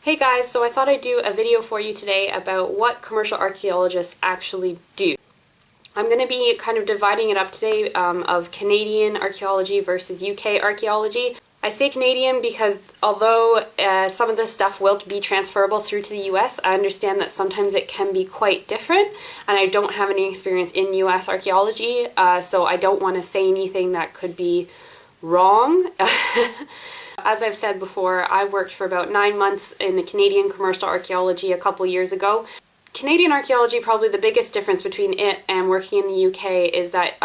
Hey guys, so I thought I'd do a video for you today about what commercial archaeologists actually do. I'm going to be kind of dividing it up today of Canadian archaeology versus UK archaeology. I say Canadian because although some of this stuff will be transferable through to the US, I understand that sometimes it can be quite different, and I don't have any experience in US archaeology, so I don't want to say anything that could be wrong. As I've said before, I worked for about 9 months in the Canadian commercial archaeology a couple years ago. Canadian archaeology, probably the biggest difference between it and working in the UK is that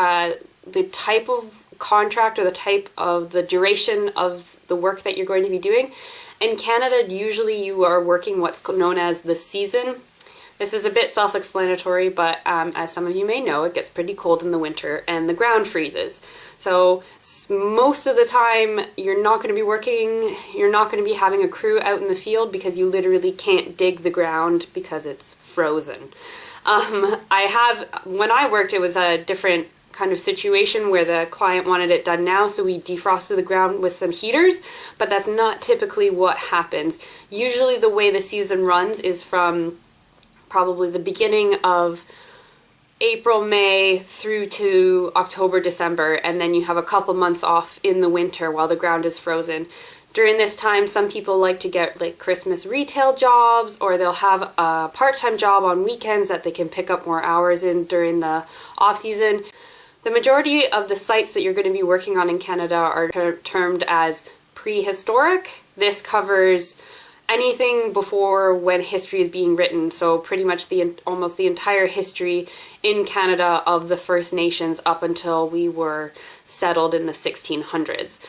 the type of contract or the duration of the work that you're going to be doing. In Canada, usually you are working what's known as the season. This is a bit self-explanatory, but as some of you may know, it gets pretty cold in the winter and the ground freezes. So most of the time you're not going to be working, you're not going to be having a crew out in the field because you literally can't dig the ground because it's frozen. When I worked, it was a different kind of situation where the client wanted it done now, so we defrosted the ground with some heaters, but that's not typically what happens. Usually the way the season runs is from probably the beginning of April, May through to October, December, and then you have a couple months off in the winter while the ground is frozen. During this time, some people like to get like Christmas retail jobs, or they'll have a part-time job on weekends that they can pick up more hours in during the off-season. The majority of the sites that you're going to be working on in Canada are termed as prehistoric. This covers anything before when history is being written, so pretty much almost the entire history in Canada of the First Nations up until we were settled in the 1600s.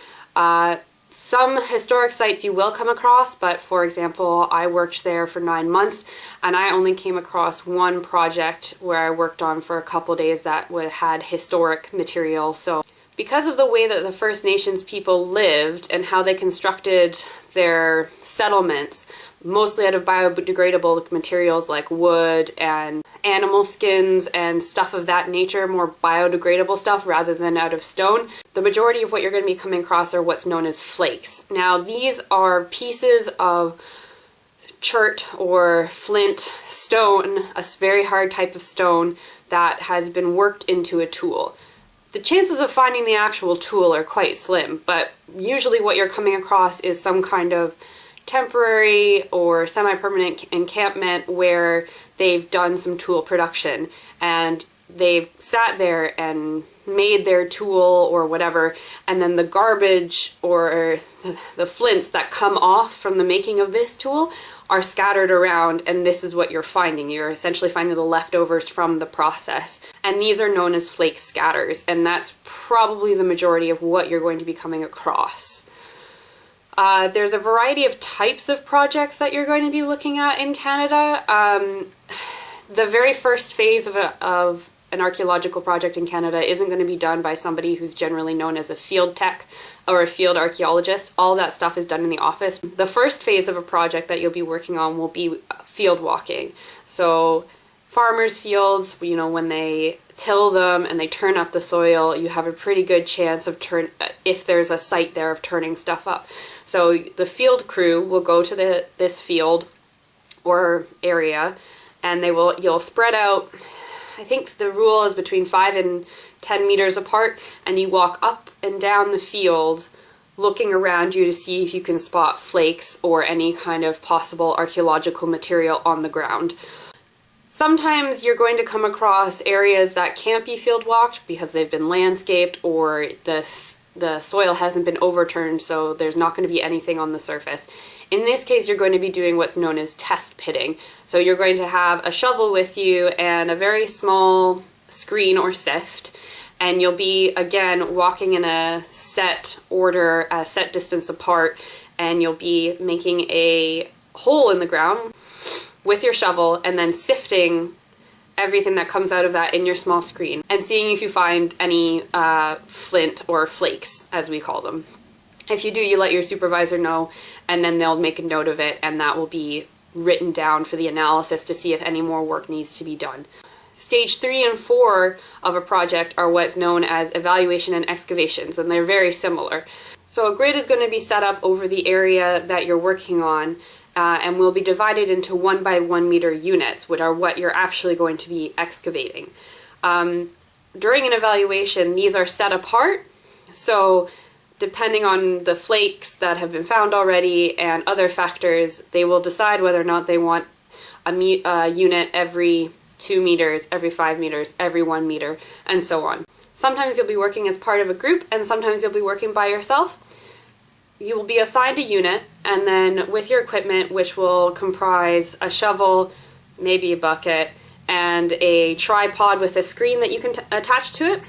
Some historic sites you will come across, but for example, I worked there for 9 months and I only came across one project where I worked on for a couple days that had historic material. So because of the way that the First Nations people lived and how they constructed their settlements, mostly out of biodegradable materials like wood and animal skins and stuff of that nature, more biodegradable stuff rather than out of stone, the majority of what you're going to be coming across are what's known as flakes. Now, these are pieces of chert or flint stone, a very hard type of stone that has been worked into a tool. The chances of finding the actual tool are quite slim, but usually what you're coming across is some kind of temporary or semi-permanent encampment where they've done some tool production and they've sat there and made their tool or whatever, and then the garbage or the flints that come off from the making of this tool are scattered around, and this is what you're finding. You're essentially finding the leftovers from the process, and these are known as flake scatters, and that's probably the majority of what you're going to be coming across. There's a variety of types of projects that you're going to be looking at in Canada. The very first phase of an archaeological project in Canada isn't going to be done by somebody who's generally known as a field tech or a field archaeologist. All that stuff is done in the office. The first phase of a project that you'll be working on will be field walking. So farmers' fields, you know, when they till them and they turn up the soil, you have a pretty good chance of if there's a site there, of turning stuff up. So the field crew will go to this field or area, and you'll spread out. I think the rule is between 5 and 10 meters apart, and you walk up and down the field looking around you to see if you can spot flakes or any kind of possible archaeological material on the ground. Sometimes you're going to come across areas that can't be field walked because they've been landscaped or the soil hasn't been overturned, so there's not going to be anything on the surface. In this case, you're going to be doing what's known as test pitting. So you're going to have a shovel with you and a very small screen or sift, and you'll be, again, walking in a set order, a set distance apart, and you'll be making a hole in the ground with your shovel and then sifting everything that comes out of that in your small screen and seeing if you find any flint or flakes, as we call them. If you do, you let your supervisor know, and then they'll make a note of it, and that will be written down for the analysis to see if any more work needs to be done. Stage 3 and 4 of a project are what's known as evaluation and excavations, and they're very similar. So a grid is going to be set up over the area that you're working on, and will be divided into 1 by 1 meter units, which are what you're actually going to be excavating. During an evaluation, these are set apart, so depending on the flakes that have been found already and other factors, they will decide whether or not they want a unit every 2 meters, every 5 meters, every 1 meter, and so on. Sometimes you'll be working as part of a group, and sometimes you'll be working by yourself. You will be assigned a unit, and then with your equipment, which will comprise a shovel, maybe a bucket, and a tripod with a screen that you can attach to it,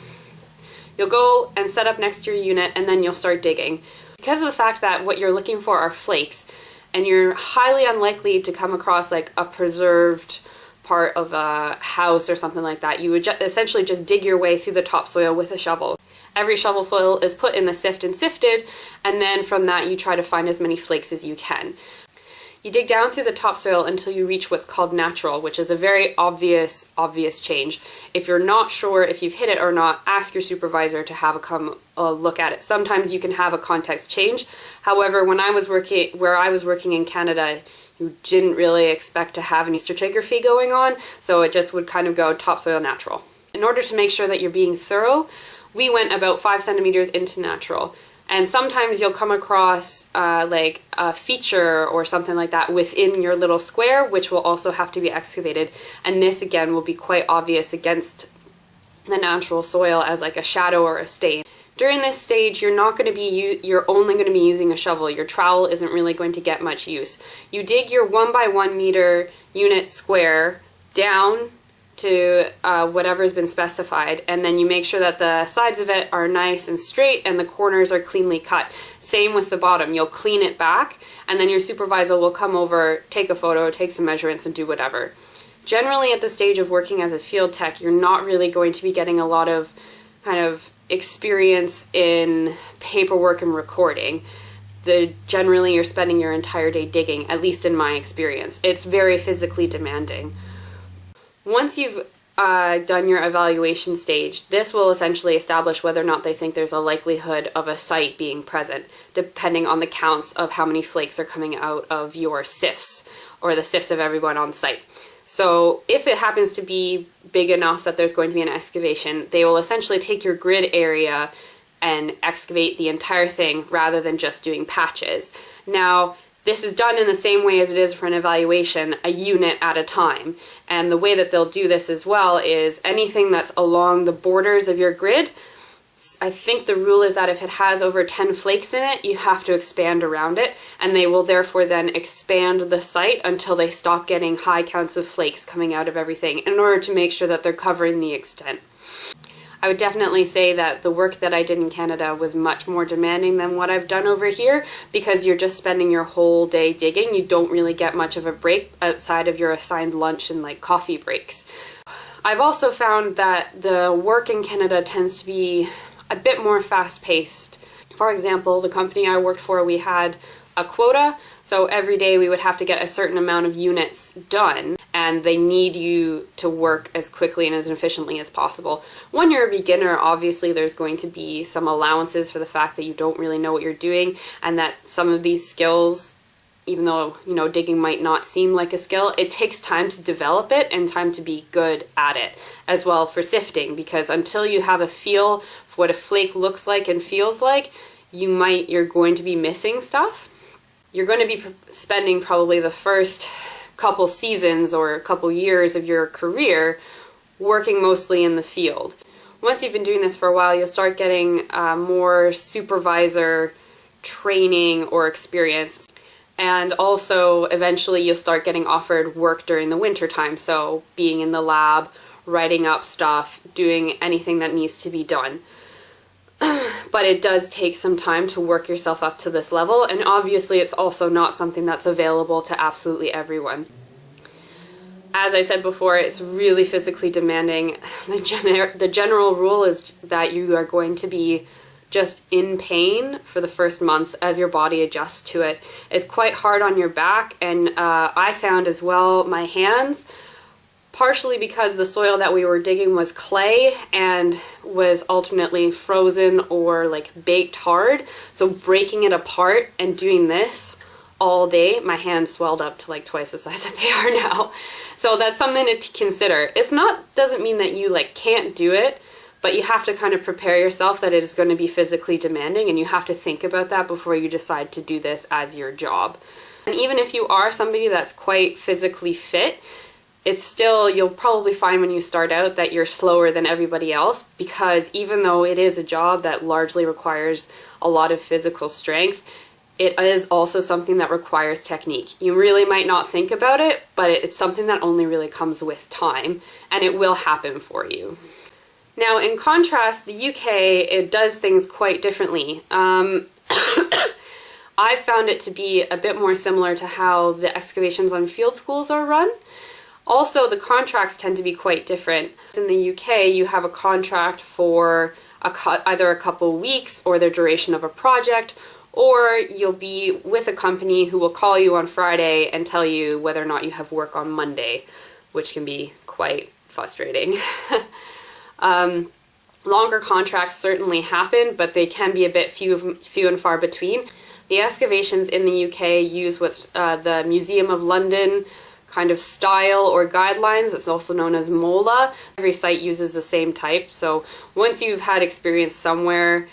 you'll go and set up next to your unit, and then you'll start digging. Because of the fact that what you're looking for are flakes, and you're highly unlikely to come across like a preserved part of a house or something like that, you would essentially just dig your way through the topsoil with a shovel. Every shovelful is put in the sift and sifted, and then from that you try to find as many flakes as you can. You dig down through the topsoil until you reach what's called natural, which is a very obvious change. If you're not sure if you've hit it or not, ask your supervisor to have a look at it. Sometimes you can have a context change. However, where I was working in Canada, you didn't really expect to have any stratigraphy going on, so it just would kind of go topsoil natural. In order to make sure that you're being thorough, we went about 5 centimeters into natural. And sometimes you'll come across like a feature or something like that within your little square, which will also have to be excavated. And this again will be quite obvious against the natural soil as like a shadow or a stain. During this stage, you're only going to be using a shovel. Your trowel isn't really going to get much use. You dig your 1 by 1 meter unit square down to whatever's been specified, and then you make sure that the sides of it are nice and straight and the corners are cleanly cut. Same with the bottom. You'll clean it back, and then your supervisor will come over, take a photo, take some measurements, and do whatever. Generally, at the stage of working as a field tech, you're not really going to be getting a lot of kind of experience in paperwork and recording. Generally, you're spending your entire day digging, at least in my experience. It's very physically demanding. Once you've done your evaluation stage, this will essentially establish whether or not they think there's a likelihood of a site being present, depending on the counts of how many flakes are coming out of your sifts, or the sifts of everyone on site. So if it happens to be big enough that there's going to be an excavation, they will essentially take your grid area and excavate the entire thing rather than just doing patches. Now, this is done in the same way as it is for an evaluation, a unit at a time. And the way that they'll do this as well is anything that's along the borders of your grid, I think the rule is that if it has over 10 flakes in it, you have to expand around it, and they will therefore then expand the site until they stop getting high counts of flakes coming out of everything in order to make sure that they're covering the extent. I would definitely say that the work that I did in Canada was much more demanding than what I've done over here, because you're just spending your whole day digging. You don't really get much of a break outside of your assigned lunch and like coffee breaks. I've also found that the work in Canada tends to be a bit more fast-paced. For example, the company I worked for, we had a quota, so every day we would have to get a certain amount of units done, and they need you to work as quickly and as efficiently as possible. When you're a beginner, obviously there's going to be some allowances for the fact that you don't really know what you're doing, and that some of these skills, even though, you know, digging might not seem like a skill, it takes time to develop it and time to be good at it. As well for sifting, because until you have a feel for what a flake looks like and feels like, you're going to be missing stuff. You're going to be spending probably the first couple seasons or a couple years of your career working mostly in the field. Once you've been doing this for a while, you'll start getting more supervisor training or experience. And also, eventually, you'll start getting offered work during the winter time. So being in the lab, writing up stuff, doing anything that needs to be done. But it does take some time to work yourself up to this level, and obviously it's also not something that's available to absolutely everyone. As I said before, it's really physically demanding. The general rule is that you are going to be just in pain for the first month as your body adjusts to it. It's quite hard on your back, and I found as well my hands, partially because the soil that we were digging was clay and was alternately frozen or like baked hard. So breaking it apart and doing this, all day, my hands swelled up to like twice the size that they are now. So that's something to consider. Doesn't mean that you like can't do it, but you have to kind of prepare yourself that it is going to be physically demanding, and you have to think about that before you decide to do this as your job. And even if you are somebody that's quite physically fit, it's still, you'll probably find when you start out that you're slower than everybody else, because even though it is a job that largely requires a lot of physical strength, it is also something that requires technique. You really might not think about it, but it's something that only really comes with time, and it will happen for you. Now, in contrast, the UK, it does things quite differently. I found it to be a bit more similar to how the excavations on field schools are run. Also, the contracts tend to be quite different. In the UK, you have a contract for either a couple weeks or the duration of a project, or you'll be with a company who will call you on Friday and tell you whether or not you have work on Monday, which can be quite frustrating. Longer contracts certainly happen, but they can be a bit few and far between. The excavations in the UK use what's the Museum of London kind of style or guidelines. It's also known as MOLA. Every site uses the same type, so once you've had experience somewhere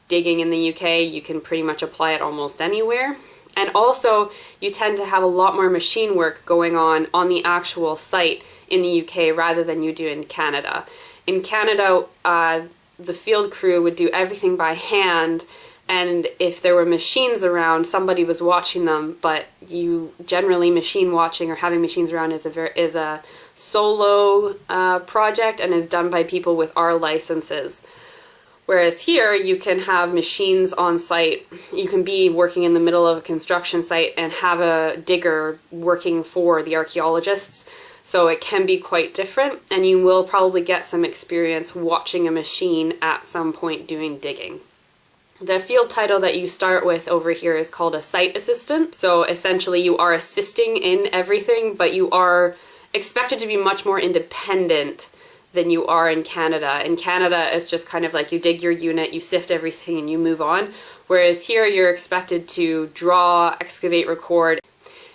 digging in the UK, you can pretty much apply it almost anywhere. And also, you tend to have a lot more machine work going on the actual site in the UK rather than you do in Canada. In Canada, the field crew would do everything by hand, and if there were machines around, somebody was watching them, but you generally machine watching or having machines around is a solo project and is done by people with our licenses. Whereas here, you can have machines on site. You can be working in the middle of a construction site and have a digger working for the archaeologists. So it can be quite different, and you will probably get some experience watching a machine at some point doing digging. The field title that you start with over here is called a site assistant. So essentially you are assisting in everything, but you are expected to be much more independent than you are in Canada. In Canada, it's just kind of like you dig your unit, you sift everything, and you move on. Whereas here, you're expected to draw, excavate, record,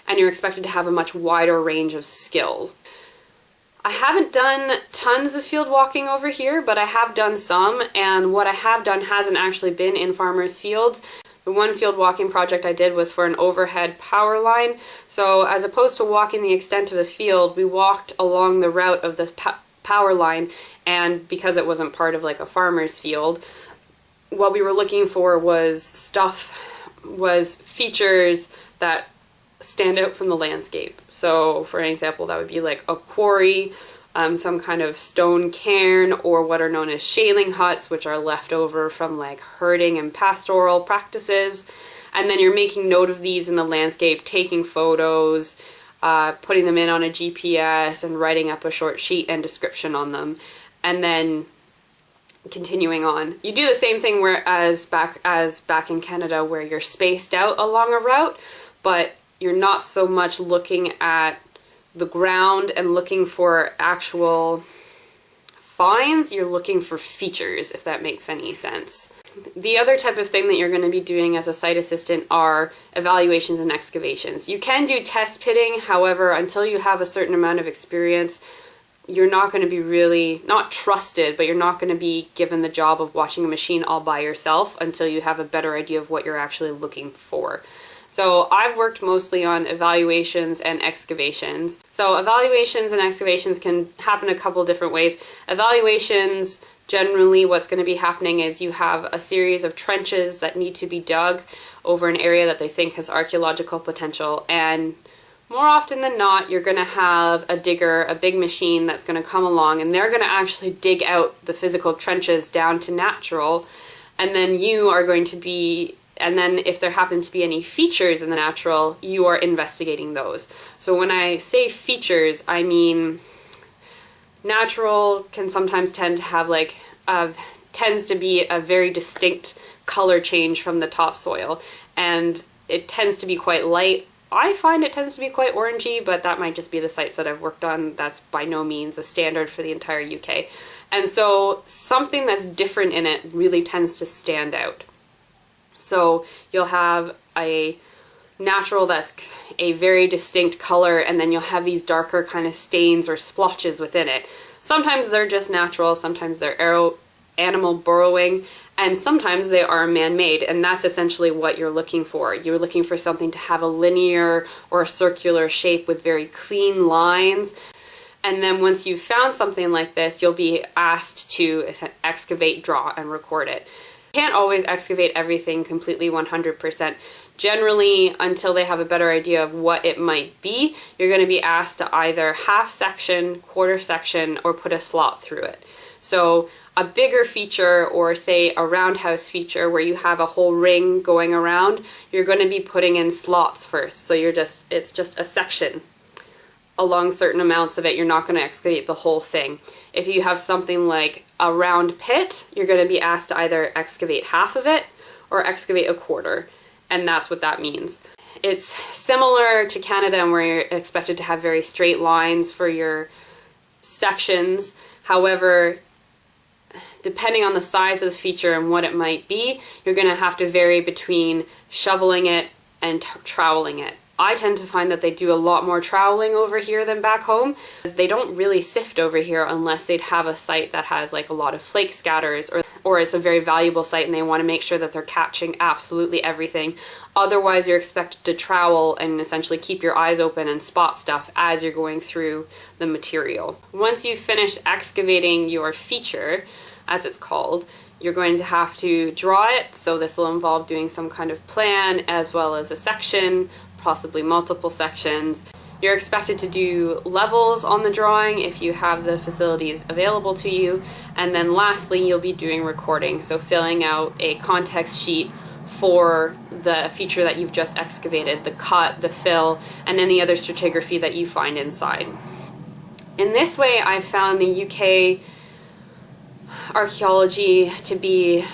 and you're expected to have a much wider range of skill. I haven't done tons of field walking over here, but I have done some, and what I have done hasn't actually been in farmers' fields. The one field walking project I did was for an overhead power line. So as opposed to walking the extent of the field, we walked along the route of the power line, and because it wasn't part of like a farmer's field, what we were looking for was features that stand out from the landscape. So for an example, that would be like a quarry, some kind of stone cairn, or what are known as shaling huts, which are left over from like herding and pastoral practices. And then you're making note of these in the landscape, taking photos, putting them in on a GPS, and writing up a short sheet and description on them, and then continuing on. You do the same thing as back in Canada, where you're spaced out along a route, but you're not so much looking at the ground and looking for actual finds, you're looking for features, if that makes any sense. The other type of thing that you're going to be doing as a site assistant are evaluations and excavations. You can do test pitting, however, until you have a certain amount of experience, you're not going to be really, not trusted, but you're not going to be given the job of watching a machine all by yourself until you have a better idea of what you're actually looking for. So I've worked mostly on evaluations and excavations. So evaluations and excavations can happen a couple different ways. Evaluations, generally what's going to be happening is you have a series of trenches that need to be dug over an area that they think has archaeological potential, and more often than not, you're going to have a digger, a big machine that's going to come along, and they're going to actually dig out the physical trenches down to natural, and then you are going to be, and then if there happen to be any features in the natural, you are investigating those. So when I say features, I mean natural can sometimes tend to have like, tends to be a very distinct color change from the topsoil, and it tends to be quite light. I find it tends to be quite orangey, but that might just be the sites that I've worked on. That's by no means a standard for the entire UK. And so something that's different in it really tends to stand out. So you'll have a natural that's a very distinct color, and then you'll have these darker kind of stains or splotches within it. Sometimes they're just natural, sometimes they're animal burrowing, and sometimes they are man-made, and that's essentially what you're looking for. You're looking for something to have a linear or a circular shape with very clean lines. And then once you've found something like this, you'll be asked to excavate, draw, and record it. You can't always excavate everything completely 100%. Generally, until they have a better idea of what it might be, you're going to be asked to either half section, quarter section, or put a slot through it. So a bigger feature, or say a roundhouse feature where you have a whole ring going around, you're going to be putting in slots first. So it's just a section along certain amounts of it. You're not going to excavate the whole thing. If you have something like a round pit, you're going to be asked to either excavate half of it or excavate a quarter. And that's what that means. It's similar to Canada, and where you're expected to have very straight lines for your sections. However, depending on the size of the feature and what it might be, you're going to have to vary between shoveling it and troweling it. I tend to find that they do a lot more troweling over here than back home. They don't really sift over here unless they'd have a site that has like a lot of flake scatters, or it's a very valuable site and they want to make sure that they're catching absolutely everything. Otherwise, you're expected to trowel and essentially keep your eyes open and spot stuff as you're going through the material. Once you've finished excavating your feature, as it's called, you're going to have to draw it. So this will involve doing some kind of plan as well as a section, possibly multiple sections. You're expected to do levels on the drawing if you have the facilities available to you. And then lastly, you'll be doing recording. So filling out a context sheet for the feature that you've just excavated, the cut, the fill, and any other stratigraphy that you find inside. In this way, I found the UK archaeology to be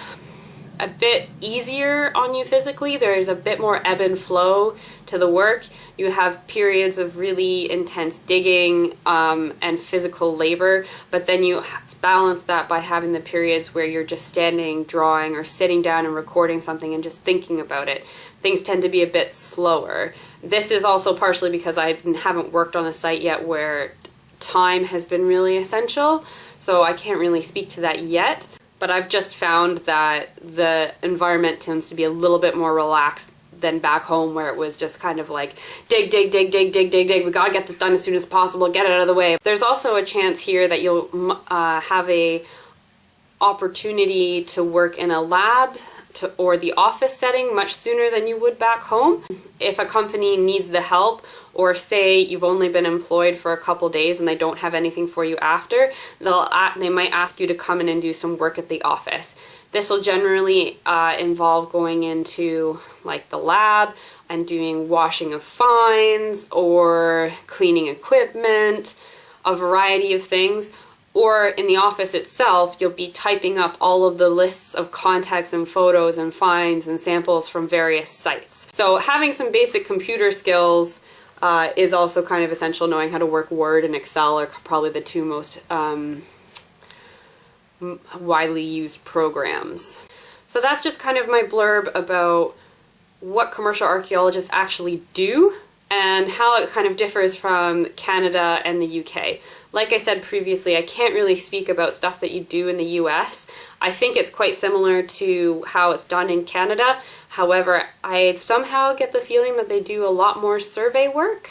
a bit easier on you physically. There's a bit more ebb and flow to the work. You have periods of really intense digging and physical labor, but then you balance that by having the periods where you're just standing, drawing, or sitting down and recording something and just thinking about it. Things tend to be a bit slower. This is also partially because I haven't worked on a site yet where time has been really essential, so I can't really speak to that yet. But I've just found that the environment tends to be a little bit more relaxed than back home, where it was just kind of like dig, dig, dig, dig, dig, dig, dig. We gotta get this done as soon as possible, get it out of the way. There's also a chance here that you'll have a opportunity to work in a lab or the office setting much sooner than you would back home. If a company needs the help, or say you've only been employed for a couple days and they don't have anything for you after, they might ask you to come in and do some work at the office. This will generally involve going into like the lab and doing washing of fines or cleaning equipment, a variety of things. Or in the office itself, you'll be typing up all of the lists of contacts and photos and finds and samples from various sites. So having some basic computer skills is also kind of essential. Knowing how to work Word and Excel are probably the two most widely used programs. So that's just kind of my blurb about what commercial archaeologists actually do and how it kind of differs from Canada and the UK. Like I said previously, I can't really speak about stuff that you do in the US. I think it's quite similar to how it's done in Canada. However, I somehow get the feeling that they do a lot more survey work,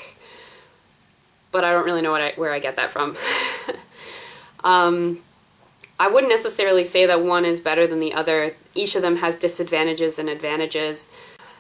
but I don't really know where I get that from. I wouldn't necessarily say that one is better than the other. Each of them has disadvantages and advantages.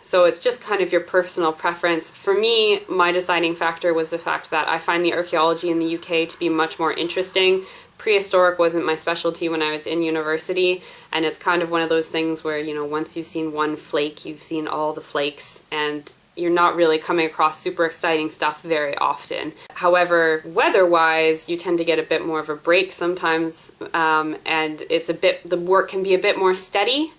So it's just kind of your personal preference. For me, my deciding factor was the fact that I find the archaeology in the UK to be much more interesting. Prehistoric wasn't my specialty when I was in university, and it's kind of one of those things where, you know, once you've seen one flake, you've seen all the flakes, and you're not really coming across super exciting stuff very often. However, weather-wise, you tend to get a bit more of a break sometimes, and the work can be a bit more steady.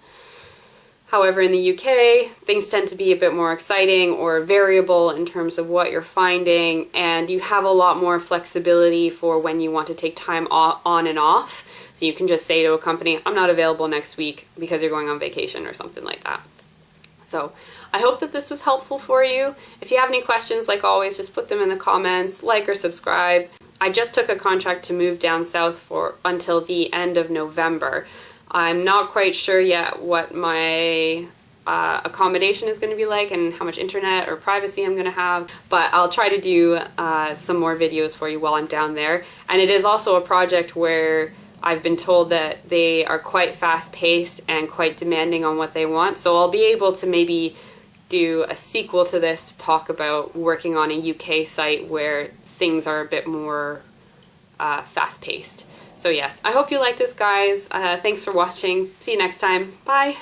However, in the UK, things tend to be a bit more exciting or variable in terms of what you're finding, and you have a lot more flexibility for when you want to take time on and off. So you can just say to a company, I'm not available next week because you're going on vacation or something like that. So I hope that this was helpful for you. If you have any questions, like always, just put them in the comments, like or subscribe. I just took a contract to move down south for until the end of November. I'm not quite sure yet what my accommodation is going to be like and how much internet or privacy I'm going to have, but I'll try to do some more videos for you while I'm down there. And it is also a project where I've been told that they are quite fast-paced and quite demanding on what they want, so I'll be able to maybe do a sequel to this to talk about working on a UK site where things are a bit more fast-paced. So yes, I hope you like this, guys. Thanks for watching. See you next time. Bye!